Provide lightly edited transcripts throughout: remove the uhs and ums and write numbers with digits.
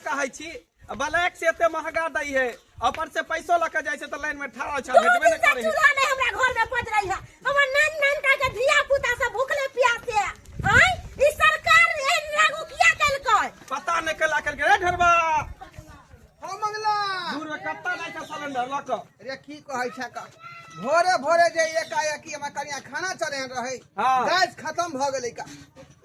कहे छी ब्लैक से एते महंगा दई है ऊपर से पैसो लेके जाय छै त लाइन में ठाड़ छ भेटबे नहीं करे चूल्हा नहीं हमरा घर में पड़ रही है हमर नान का के धिया पुता सब भूखले प्यासे हैं ई सरकार एहन लागू किया केलकै पता नहीं कला करके रे ढरबा हो मंगला दूर में कत्ता नहीं का सिलेंडर लक रे की कहै छै का भोरे भोरे जे एकाएकी हमरा कनिया खाना चढ़े रहे हाँ। गैस खत्म भ गेलै का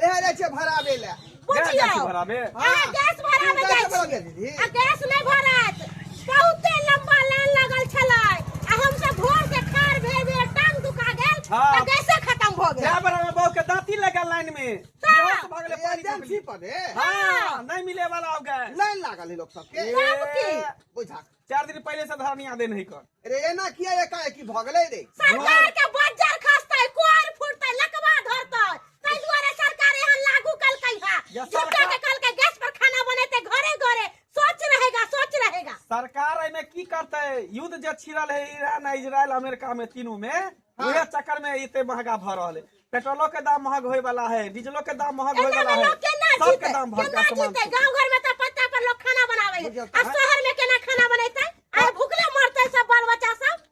एहे रे छै भराबे ले बुझियो भराबे हां गैस भराबे जाइ छी आ गैस नहीं भरत बहुते लंबा लाइन लगल छलै आ हम सब भोर के खार भेबे टांग दुखा गेल हाँ। त गैसे खत्म भ गेल क्या बड़ा में बहु के दांती लगा लाइन में बेहोश भ गेले पानी एजेंसी पर है हां नहीं मिले वाला हो गए लाइन लागल है लोग सब के सब की बुझा 4 दिन पहले से धरनिया दे नहीं कर रे एना किया एकाएकी भ गेलै रे सरकार के बज्जर खसतै कोर फुटतै लकवा धरतै तै दुआरे सरकार एहन लागू कलकै है झूठा के कल के गैस पर खाना बनेते घरे घरे सोच रहेगा सरकार में की करते युद्ध जे छिड़ल है ईरान इजराइल अमेरिका में तीनों में उहे चक्कर में इतने महंगा भ रहल है पेट्रोलों के दाम महंग होए वाला है डीजलों के दाम महंग होए वाला है सबके दाम बढ़ के आसमान छू। गांव घर में तो पत्ता पर लोग खाना बनावे है आ शहर में केना खाना बनेतै आ भूखले मरतै सब बाल बच्चा सब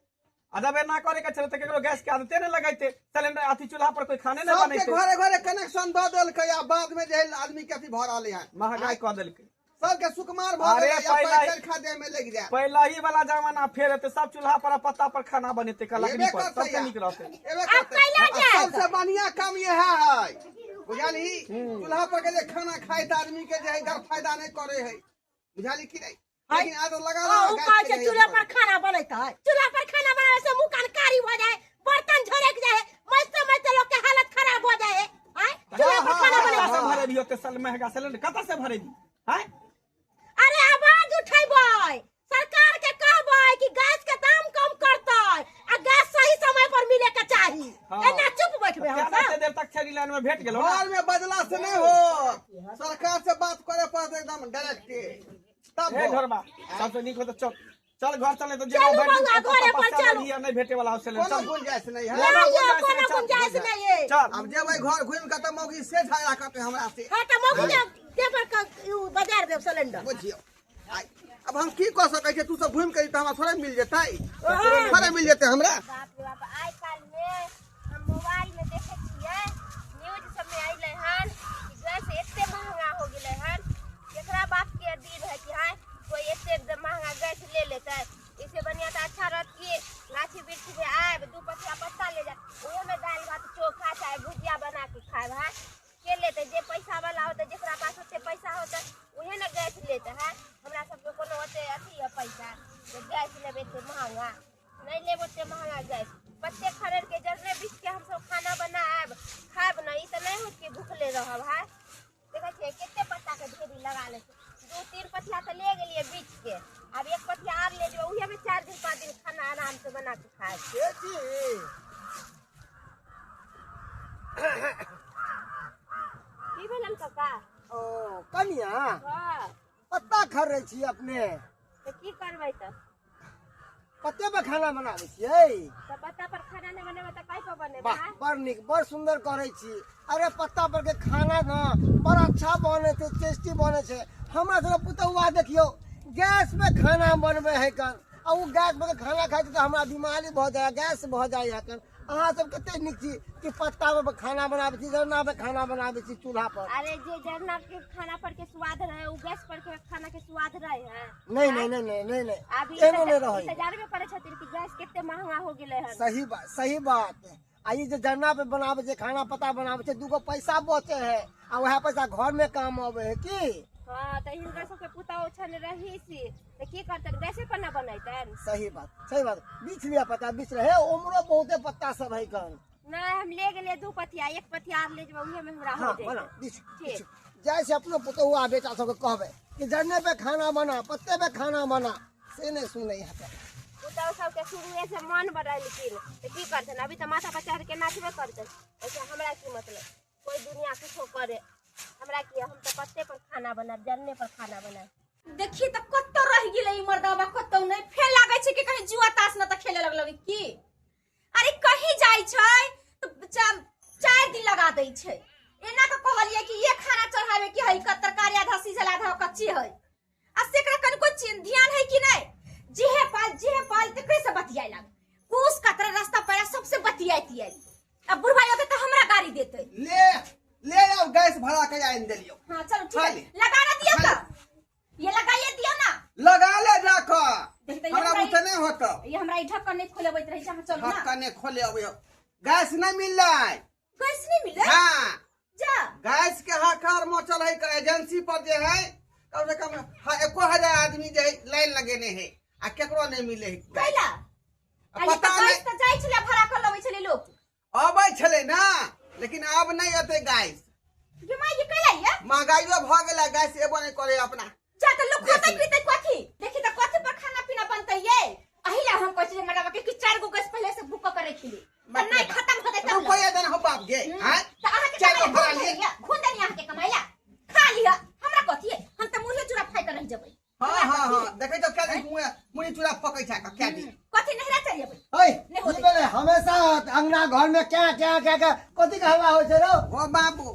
अदब ना करे के चलते केकरो गैस के आदते नहीं लगाइते सिलेंडर अथी चूल्हा पर कोई खाने नहीं सबके बनैते घरे घरे कनेक्शन द देलकै आ बाद में जे आदमी के अथी भ रहले हैं महंगाई कर देलकै सबके सुकुमार भ अरे गेलै पहला या पैसा दे में लग जाए पहला ही वाला जमाना फेर एते सब चूल्हा पर पत्ता पर खाना बनेते का लकड़ी एबे पर करतै सबके या। निक रहते एबे अब करतै। कैला आ जाए? सबसे बढ़िया काम यह है बुझाली चूल्हा पर के जे खाना खाए त आदमी के जे है घर फायदा नहीं करे है बुझाली कि नहीं लेकिन आज लगा ओ कहै छै चूल्हा पर खाना बनैतै चूल्हा पर खाना बनावे से मुंह कान कारी हो जाए बर्तन झरक जाए मस्त मस्त लोग के हालत खराब हो जाए हैं चूल्हा पर खाना कत्ता से बनेतै भरे भी होते सल महंगा सिलेंडर कत्ता से भरे भी हैं अरे आवाज उठेबै सरकार के कहबै कि गैस के दाम कम करतै आ गैस सही समय पर मिले के चाही हाँ। एना चुप बैठबे हम क्या सब देर तक छड़ी लाइन में भेट गेलो घर में बदला से नहीं हो सरकार से बात करे पड़त एकदम डायरेक्ट तब ए हो। घरबा सबसे निक हो तो चल घर चले तो चलू जेबो बउआ, घरे पर चलू। नहीं भेटे वाला सिलेंडर कोनो चल गुंजाइश नहीं है ना ये कोनो गुंजाइश नहीं है चल अब जेबै घर घूम के त मौगी से झगड़ा करते हमरा से हां त मौगी दे पर का बाजार देव सिलेंडर बुझियो आइ, अब हम की कह सकै छी तू सब घूम के त हमरा थोड़े मिल जेतै थोड़े मिल जेतै हमरा बाप रे बाप आइ काल्हि में हम मोबाइल में देखे छियै न्यूज सब में अइले हन कि गैस एते महंगा हो गेले हन केकरा बाप के दिन है कि हाय कोई एते महंगा गैस ले लेतै इससे बढ़िया तो अच्छा रहत कि गाछी वृक्ष में आब दू पत्ता पत्ता ले जा ओहे में दाल भात चोखा चाहे भुजिया बना के खाए है के लेते जे पैसा वाला होते जेकरा पास ओते पैसा होते उहे न गैस लेते है हमरा सब के कोनो ओते अथी है पैसा जे गैस लेबे ते महंगा नहीं लेबो ते महंगा गैस बच्चे खरीद के जरने बीच के हम सब खाना बनाएब खाएब न ई त नहीं होत के भूखले रहब है देखै छियै केते पत्ता के ढेरी लगा ले 2-3 पथिया तो ले गेलिए बीच के अब एक पथिया आर ले जो उहे में 4 दिन 5 दिन खाना आराम से बना के खाए ए जी की भेलन काका ओ कनिया हां पत्ता खरै छी अपने तो की करबै त पत्ते पे खाना बनाबै छियै तो पत्ता पर खाना नहीं बनेबे त काई पर बनेबे वाह बड़ नीक बड़ सुंदर करै छी अरे पत्ता पर के खाना ना बड़ अच्छा बने छै टेस्टी बने छै हमरा सब पुतौआ देखियो गैस पे खाना बनबे है कन आ उ गैस पे के खाना खाइ छै त हमरा बीमारी भ जाय गैस भ जाय है कन अहाँ सब कते नीक छी कि पत्ता पे खाना बनाबै छी जरना पे खाना बनाबै छी चूल्हा पर अरे जे जरना के खाना पर के स्वाद रहे उ गैस पर के खाना के स्वाद रहे है नहीं नहीं नहीं नहीं नहीं नहीं अभी एनो नहीं रहै इसे जानबे करे छथिन कि गैस कितने महंगा हो गेले हन सही बात आ ये जो जरना पे बनावे छै खाना पता बनावे छै दूगो पैसा बचे है आ वह पैसा घर में काम आवे है की हां त हिनकर सब के पुताओ छन रही सी त की करतन गैसे पर न बनैतन सही बात बीच लिया पता बीच रहे उम्र बहुते पत्ता सब है कन नहीं हम ले गेले 2 पथिया एक पथिया आर ले जेबे उहे में हमरा हो हाँ जाए बना बीच ठीक जैसे अपने पुतहुआ बेटा सबके कहबे कि जरने पे खाना बना पत्ते पे खाना बना से नहीं सुने यहाँ पे पुताओ सब के शुरुए से मन बढ़ल लेकिन त की करतन अभी त माथा पर चढ़ के नाचबे करतन ऐसे हमरा की मतलब कोई दुनिया कुछो करे हमरा की हम त पत्ते पर खाना बना जरने पर खाना बना देखी त कत्तो रह गेलै ई मर्दवा कत्तो नहीं फेल लागे छै कि कहीं जुआ ताश न त खेले लगलौ की अरे कहीं जाय छै तो 4 दिन लगा दै छै एना के कहलिए कि ये खाना चढ़ावे की है तरकारी आधा सीझल आधा कच्ची है से एकरा कनको ध्यान है कि नहीं? जेहे पाल तकरे से बतियाए लाग। पूस कतरा रास्ता पर सबसे बतियाती है। अब बुढ़वा होते तो हमरा गाड़ी देते। ले आओ गैस भरा के आइन देलियो। हां चलो ठीक है। लगा ना दिया था। ये लगाइए दियो ना। लगा ले जाको। देखते हमरा बुते नहीं होता। ये हमरा ई ढक्कन नहीं खोलेबैत रही जहां चल ना। ढक्कन नहीं खोले अब गैस नहीं मिल रहा है। गैस नहीं मिले? हां जा गैस के हाकार मचल है एजेंसी पर जे है कम से कम 1000 आदमी जे लाइन लगेने है आ केकरो नहीं मिले है कैला पता नहीं तो जाई छले भरा कर लबै छले लोग अबै छले ना लेकिन अब नहीं अते गैस ये मां ये कैला ये महंगाईओ भ गेला गैस एबो नहीं करे अपना जा त लोग खाता पीते कथी देखि त कथी पर खाना पीना बनतै ये अहिला हम कहै छी मैडम के 4 गो गैस पहले से बुक करे खिली त नहीं खत्म हो जाता रुपया देना हो बाप गे हां त आहा के चाय भरा लिया खुद नहीं आहा के कमाइला खा लिया हमरा कथी है हम त मुर्गे चूरा फाइ कर रह जबै हां देखे तो क्या मुड़ी चूड़ा फकै छ क्या दी कथी नहीं रह चल जबै ओए ई बेले हमेशा अंगना घर में क्या कथी का हवा होय छै रो ओ बाबू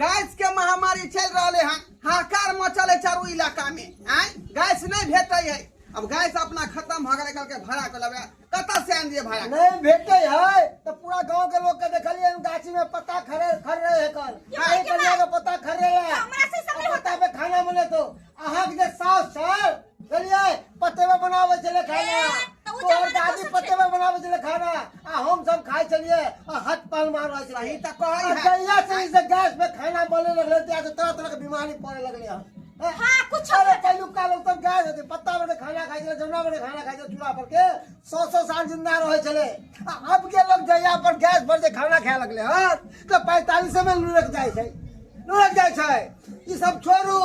गैस के महामारी चल रहे हैं हाकार मचल है चारू इलाका में आय गैस नहीं भेटै है अब गैस अपना खत्म भ गेल के भाड़ा कर लेबे कत से आन दिए भाड़ा नहीं भेटे है तो पूरा गांव के लोग के देखलिए गाछी में पत्ता खर रहे है कल काहे कन्या के पत्ता खर रहे है हमरा से सब पत्ता पे खाना बने तो अहाँ के सास सर चलिए पत्ते में बनावे चले खाना तो और दादी पत्ते में बनावे चले खाना आ हम सब खाए चलिए हाथ पाल मार रहे सही त कहै है कहिया से इस गैस पे खाना बने लगले तो तरह तरह के बीमारी पड़े लगले हैं हां कुछ अरे पहलू का लोग तब गैस होते पत्ता में खाना खाए चले जमुना में खाना खाए चले चूल्हा पर के 100 साल जिंदा रहे चले अब के लोग जया पर गैस पर जे खाना खाए लगले हां तो 45 में लुढ़क जाय छै ई सब छोड़ू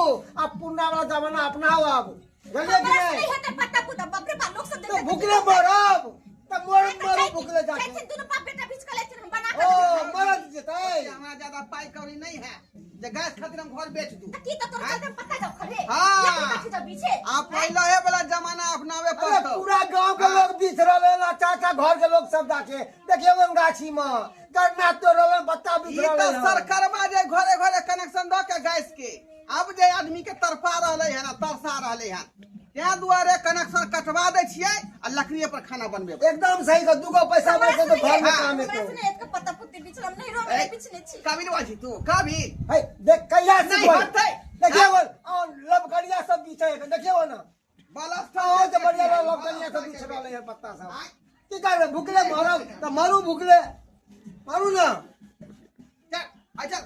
अब पुरना वाला जमाना अपनाओ अब जल्दी नहीं है पत्ता पुता बाप रे बाप लोग सब तो भूखले मरब त मरब भूखले जाके कैसे दोनों बाप बेटा बीच के लेते हम बना ओ मरद जेतै हमरा ज्यादा पाई कौड़ी नहीं है जे गैस खातिर हम घर बेच दूं की तो तोर चलते पत्ता जाओ खरे हाँ। ये पत्ता जा पीछे आप पहले है वाला जमाना अपनावे अरे पड़तो पूरा गांव के लोग बीच रहले ना चाचा घर के लोग सब जाके देखिए वन गाछी में गन्ना तो रहले बत्ता बीच ई रहले तो सरकारवा जे घरे घरे कनेक्शन द के गैस के अब जे आदमी के तरफा रहले है ना तरसा रहले है त्या दुआरे कनेक्शन कटवा दे छियै आ लकड़िए पर खाना बनबे एकदम सही का दुगो पैसा बचे तो घर में काम है तो हमसे एक पत्ता पुत्ती बीच हम नहीं रोवे पीछे छी काबिल बाजी तू काबी है देख कहिया से नहीं होतै देखिए वो लबकड़िया सब बीचे देखिए वो ना बलस्ता हो तो बढ़िया लबकड़िया सब बीच रहले है पत्ता सब की कर भूखले मरब त मरू भूखले मरू ना चल अच्छा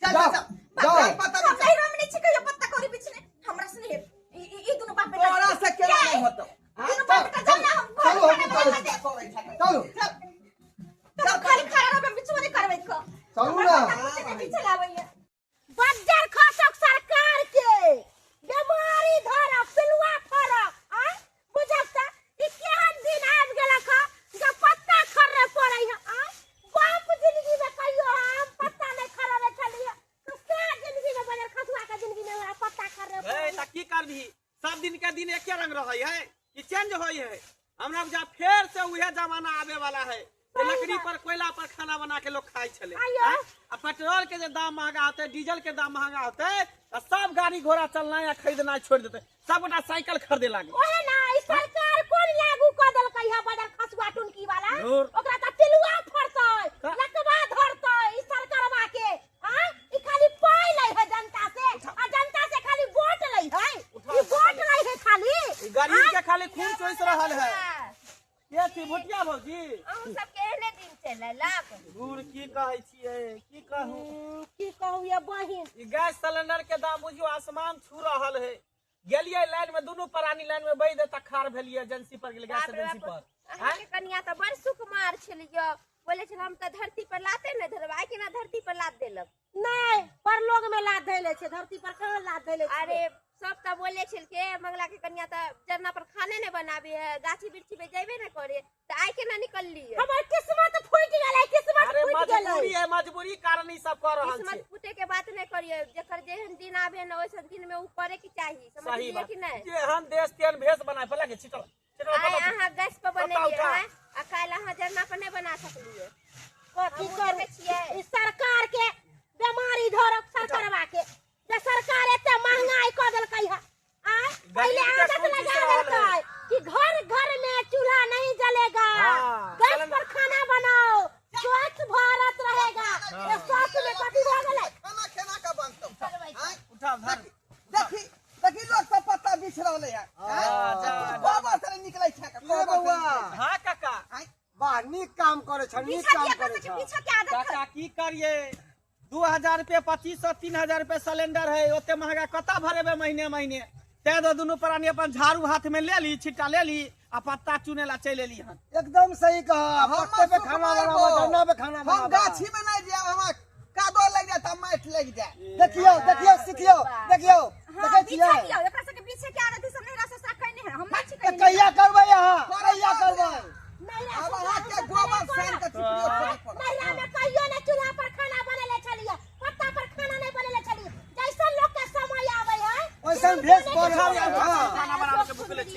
जाओ पता हम नहीं रोवे छी के पत्ता कोरी बीच में हमरा से नहीं ई दोनों बाप बेटा तोरा से केला नहीं होतो दोनों बाप बेटा जाओ ना हम चलो तो खाली खड़ा रहबे बीच में नहीं करबे को चलू ना पीछे लावैया बज्जर खसक सरकार के बीमारी धर पिलुआ फर आ बुझता ई केहन दिन आब गेला का जब पत्ता खर्रे पड़ै है आ बाप जिंदगी में कहियो हम पत्ता नहीं खर्रे चलिए तो क्या जिंदगी में बजर खसुआ का जिंदगी में पत्ता खर्रे ए त की करबी सब दिन के दिन एके रंग रहै है कि चेंज होई है हमरा जा फेर से उहे जमाना आवे वाला है जे लकड़ी पर कोयला पर खाना बना के लोग खाई छले आयो। आ पेट्रोल के जे दाम महंगा होते डीजल के दाम महंगा होते त सब गाड़ी घोड़ा चलना या खरीदना छोड़ देते सब गोटा साइकिल खरीदे लागे ओहे ना ई सरकार कोन लागू क देल कहिया बजर खसुआ टुनकी वाला जरूर। ओकरा त पिलुआ फरतै लकवा धरतै ई सरकारवा के आ ई खाली पाई लै है जनता से आ जनता से खाली वोट लै है ई वोट लै है खाली ई गरीब के खाली खून चोइस रहल है ये थी भुटिया भौजी अहूँ सब केहने दिन चलेलक दूर की कहै छियै की कहूं की कहू ये बहिन ई गैस सिलेंडर के दाम बुझियो आसमान छू रहल है गेलिए लाइन में दोनों प्राणी लाइन में बैठ देता खार भेलिए एजेंसी पर गेल गैस एजेंसी पर अहाँ के कन्या तो बड़ सुकुमार छलियो बोले छल हम तो धरती पर लाते न धरबाई के ना धरती पर लाद देलक नहीं परलोक में लाद धैले छै धरती पर कहां लाद धैले छै अरे सब तो बोले छल के मंगला के कन्या तो जरना पर खाने ने बनाबे है गाछी बिरछी पे जेबे न करे तो आई के ना निकल लिए हमर किस्मत फूट गेलै किस्मत अरे फूट गेलै मजबूरी है मजबूरी कारण ई सब कर रहल किस्मत छै फूटे के बात नहीं करिए जकर जेहन दिन आबे न ओइसन दिन में ऊ करे के चाहिए सही समझलिए बात कि नहीं जे हम देश तेन भेष बनाए पला के छिटल आय अहाँ गैस पर बनेलिए उठा। हैं आ काल अहाँ जरना पर नहीं बना सकलिए कथी हमहूँ करू देखे छियै ई सरकार के बीमारी धरक सरकारवा के जे सरकार एते महंगाई क देलकै है आ पीछे के आदत है। काका की करिए 2000 रुपये 2500 3000 रुपये सिलेंडर है ओते महंगा कता भरेबे महीने महीने ते दो दोनों प्राणी अपन झाड़ू हाथ में ले ली छिट्टा ले ली आ पत्ता चुने ला चले ली हन एकदम सही कहा। पत्ते पे खाना बनावा, धरना पे खाना हम बनावा। गाछी में नहीं जाए, हम कादो लग जाता, माइट लग जाए। देखियो देखियो सीखियो देखियो हाँ, देखे पीछे छियै किया एकरा से के पीछे के आदत सब नहीं रहा ससुरा कहने है हम नहीं छी तो कहने कहिया करबै यहाँ कहिया करबै नहीं रहा अब अहाँ के गोबर सान के चिपड़ियो खोजे पड़त। नहीं में कहियो ने चूल्हा पर खाना बनेले छलिए पत्ता पर खाना नहीं बनेले छलिए जैसे लोग के समय आवे है वैसन भेष पर खाना बनावे के भूखले छी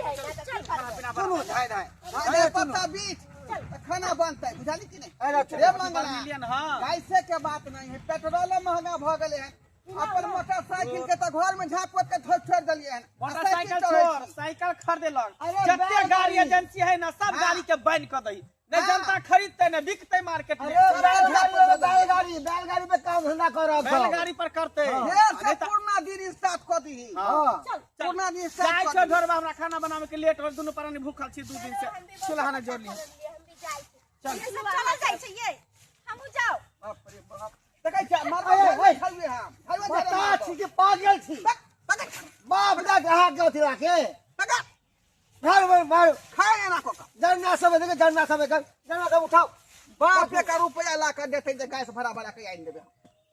सुनू धाय धाय अरे पत्ता बीच खाना बनता है, बुझाली कि नहीं? अरे रे मंगला मिलियन हां कैसे के बात नहीं है, पेट्रोल महंगा भ गेले है। अपन मोटरसाइकिल के तो घर में झाँप पोत के छोड़ दिलिए है। मोटरसाइकिल छोड़ साइकिल खरीदेलक अरे जते बैल गाड़ी गाड़ी। एजेंसी है ना सब गाड़ी के बैन कर दई नहीं हाँ। जनता खरीदते नहीं बिकते मार्केट में अरे बैलगाड़ी पे काम धंधा करब बैलगाड़ी पर करते ये सब पूर्णा दिन स्टार्ट कर दी। हां पूर्णा दिन जाय स्टार्ट छो कर दी। ढोरबा हमरा खाना बनावे के लेट हो दोनों प्राणी भूखल छी 2 दिन से चूल्हा न जोड़ ली हम भी जाए चल चल जाई छै ये हमहु जाओ बाप रे बाप। देखै छ मारबा ओए, खलबे हम। खलबे बता छी कि पागल छी बाप दा कहा के अथी राखे घर में मार खाए ना कोका। जन्ना सब देखे जन्ना सब उठाओ बाप का रुपया ला कर देते जे गैस भरा भरा के आइन देबे।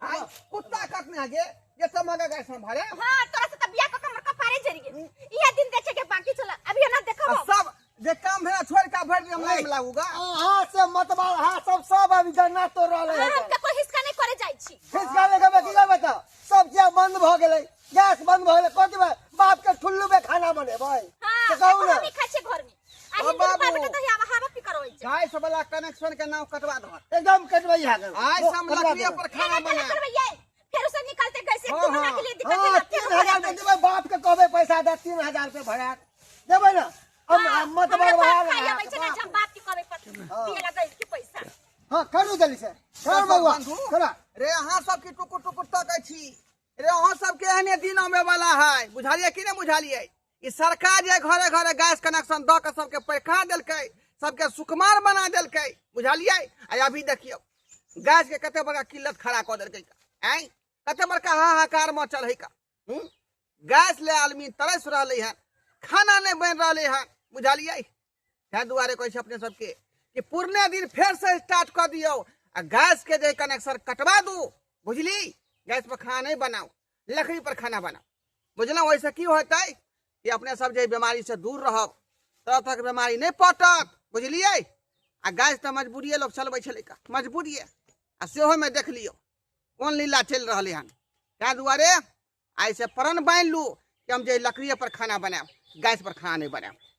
आई कुत्ता कटने आगे ये सब मगा गैस में भरे। हां तोरा से त बिया क कमर का पारे जरी गेल ये दिन देखे के बाकी चला अभी ना देखो और सब जे काम भेला छोड़ के भर दियम लाइन लागूगा। हां से मतबाल हां सब अभी जन्ना तो रहले है हम के कोई हिस्सा नहीं करे जाई छी फिसका लेके की करबै त सब चीज बंद भ गेलै गैस बंद भ गेलै कथि बा बाप के ठुल्लू में खाना बनेबै हां तो कहू ना हम खाइ छी घर में ओ आई बाबू। दिन बेटा तो हवा पी करबै छै गैस वाला कनेक्शन के नाम कटवा दो। एकदम कटबै यहाँ आज हम लकड़ी पर खाना बना। करबै ये फिर उसे निकलते कैसे हाँ, कोरोना के लिए दिक्कत हां है 3000 के देबै बाप के कहबै पैसा दे 3000 रुपए भरा देबै ना हम मतबाल खाइया वहा बैठे ना जब बाप की कहबै पर दिए लगा के पैसा हां करू जल्दी से कर बउआ चला रे अहाँ सब की टुकुर टुकुर तकै छी। रे अहाँ सब के एहने दिन आवे वाला है, बुझालिए कि नहीं बुझालिए? ई सरकार जे घरे घरे गैस कनेक्शन द के सबके पैखा देलकै, सबके सुकुमार बना देलकै, बुझालिए? आ अभी देखियो गैस के कते बड़का किल्लत खड़ा कर देलकै का। हैं कते बड़का हाहाकार मचल है का। गैस ले आदमी तरस रहले है, खाना नहीं बन रहले है, बुझालिए? है दुआरे कोई अपने सबके कि पुरने दिन फिर से स्टार्ट कर दियो आ गैस के जे कनेक्शन कटवा दू, बुझली? गैस पर खाना नहीं बनाओ, लकड़ी पर खाना बनाओ, बुझल? वैसे की होता कि अपने सब जे बीमारी से दूर रहब, तरह तरह के बीमारी नहीं पटत, बुझलिए? आ गैस तो मजबूरिये लोग चलबै छलै का, मजबूरिये। आ सेहो में देख लियो कोन लीला चल रहले हन। ताहि दुआरे आई से प्रण बांध लू कि हम जे लकड़िए पर खाना बनाएब, गैस पर खाना नहीं बनाएब।